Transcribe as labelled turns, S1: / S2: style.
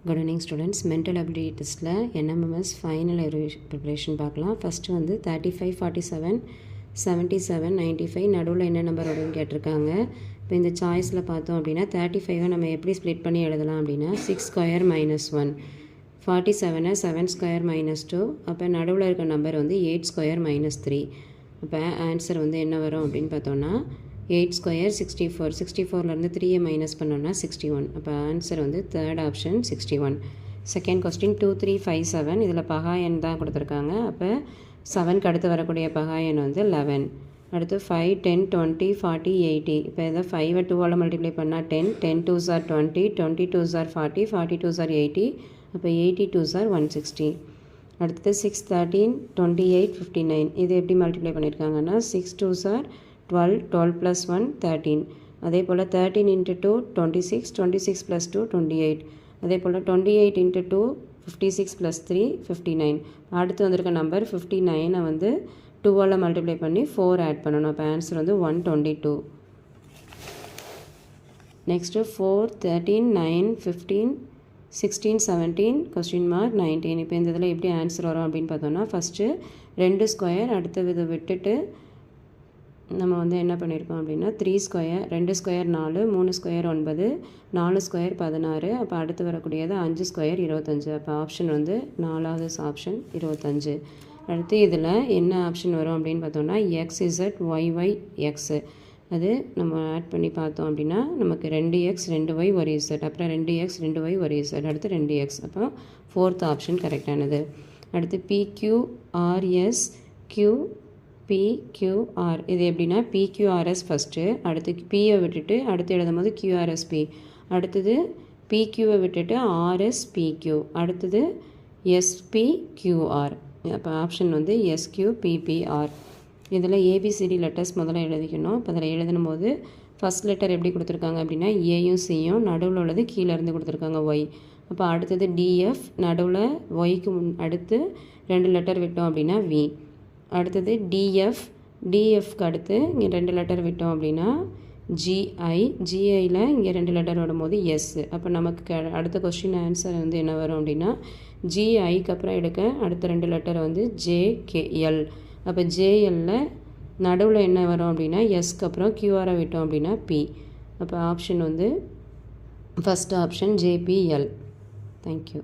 S1: Good evening students. Mental ability testல NMMS final preparation பார்க்கலாம். First வந்து 35, 47, 77, 95 நடுவில் என்ன நம்பர் வரும்னு கேட்டிருக்காங்க. இப்போ இந்த சாய்ஸில் பார்த்தோம் அப்படின்னா 35 நம்ம எப்படி ஸ்ப்ளிட் பண்ணி எழுதலாம் அப்படின்னா 6 ஸ்கொயர் மைனஸ் 1, 47 7 ஸ்கொயர் மைனஸ் 2, அப்போ நடுவில் இருக்க நம்பர் வந்து 8 ஸ்கொயர் மைனஸ் 3. அப்போ ஆன்சர் வந்து என்ன வரும் அப்படின்னு பார்த்தோன்னா 8 ஸ்கொயர் 64, 64லேருந்து 3 மைனஸ் பண்ணோன்னா 61. அப்போ ஆன்சர் வந்து தேர்ட் ஆப்ஷன் 61. செகண்ட் கொஸ்டின் 2 3 5 7 இதில் பகாயன் தான் கொடுத்துருக்காங்க. அப்போ 7க்கு அடுத்து வரக்கூடிய பகாயன் வந்து 11. அடுத்து 5 10 20 40 80. இப்போ இதை 5 2ஆல் மல்டிப்ளை பண்ணால் 10, 10 2s are 20, 20 2s are 40, 40 2s are 80. அப்போ 80 2s are 160. அடுத்தது 6 13 28 59. இது எப்படி மல்டிப்ளை பண்ணியிருக்காங்கன்னா 6 2s are 12, 12 plus 1 13. அதே போல் 13 into 2 26, 26 plus 2 28. அதே போல் 28 into 2 56 plus 3 59. அடுத்து வந்திருக்க நம்பர் 59 வந்து 2ஆல் மல்டிப்ளை பண்ணி 4 ஆட் பண்ணணும். அப்போ ஆன்சர் வந்து 122. Next 4 13 9 15 16 17 question mark 19. இப்போ இந்த இதில் எப்படி ஆன்சர் வரும் அப்படின்னு பார்த்தோன்னா ஃபஸ்ட்டு 2 ஸ்கொயர் அடுத்த இதை விட்டுட்டு நம்ம வந்து என்ன பண்ணியிருக்கோம் அப்படின்னா 3 ஸ்கொயர் 2 ஸ்கொயர் 4, 3 ஸ்கொயர் 9, 4 ஸ்கொயர் 16. அப்போ அடுத்து வரக்கூடியது 5 ஸ்கொயர் 25. அப்போ ஆப்ஷன் வந்து 4வது ஆப்ஷன் 25. அடுத்து இதில் என்ன ஆப்ஷன் வரும் அப்படின்னு பார்த்தோம்னா XZ YY X. அது நம்ம ஆட் பண்ணி பார்த்தோம் அப்படின்னா நமக்கு 2X 2Y ஒரு Z, அப்புறம் 2X 2Y ஒரு Z, அடுத்து 2X. அப்போ ஃபோர்த் ஆப்ஷன் கரெக்டானது. அடுத்து PQRS QPQR. இது எப்படின்னா PQRS ஃபஸ்ட்டு, அடுத்து Pயை விட்டுட்டு அடுத்து எழுதும் போது QRSP, அடுத்தது PQவை விட்டுட்டு RSPQ, அடுத்தது SPQR. அப்போ ஆப்ஷன் வந்து SQPPR. இதில் ABCD லெட்டர்ஸ் முதல்ல எழுதிக்கணும். இப்போ அதில் எழுதும் போது ஃபஸ்ட் லெட்டர் எப்படி கொடுத்துருக்காங்க அப்படின்னா ஏயும் சியும், நடுவில் உள்ளது கீழே இருந்து கொடுத்துருக்காங்க ஒய். அப்போ அடுத்தது DF, நடுவில் ஒய்க்கு அடுத்து 2 லெட்டர் விட்டோம் அப்படின்னா V. அடுத்தது DFக்கு அடுத்து இங்கே 2 லெட்டர் விட்டோம் அப்படின்னா GIயில் இங்கே 2 லெட்டர் வரும்போது S. அப்போ நமக்கு அடுத்த கொஸ்டின் ஆன்சர் வந்து என்ன வரும் அப்படின்னா GIக்கு அப்புறம் எடுக்க அடுத்த 2 லெட்டர் வந்து JKL. அப்போ JLல நடுவில் என்ன வரும் அப்படின்னா Sக்கு அப்புறம் QRை விட்டோம் அப்படின்னா P. அப்போ ஆப்ஷன் வந்து ஃபஸ்ட் ஆப்ஷன் JPL. தேங்க்யூ.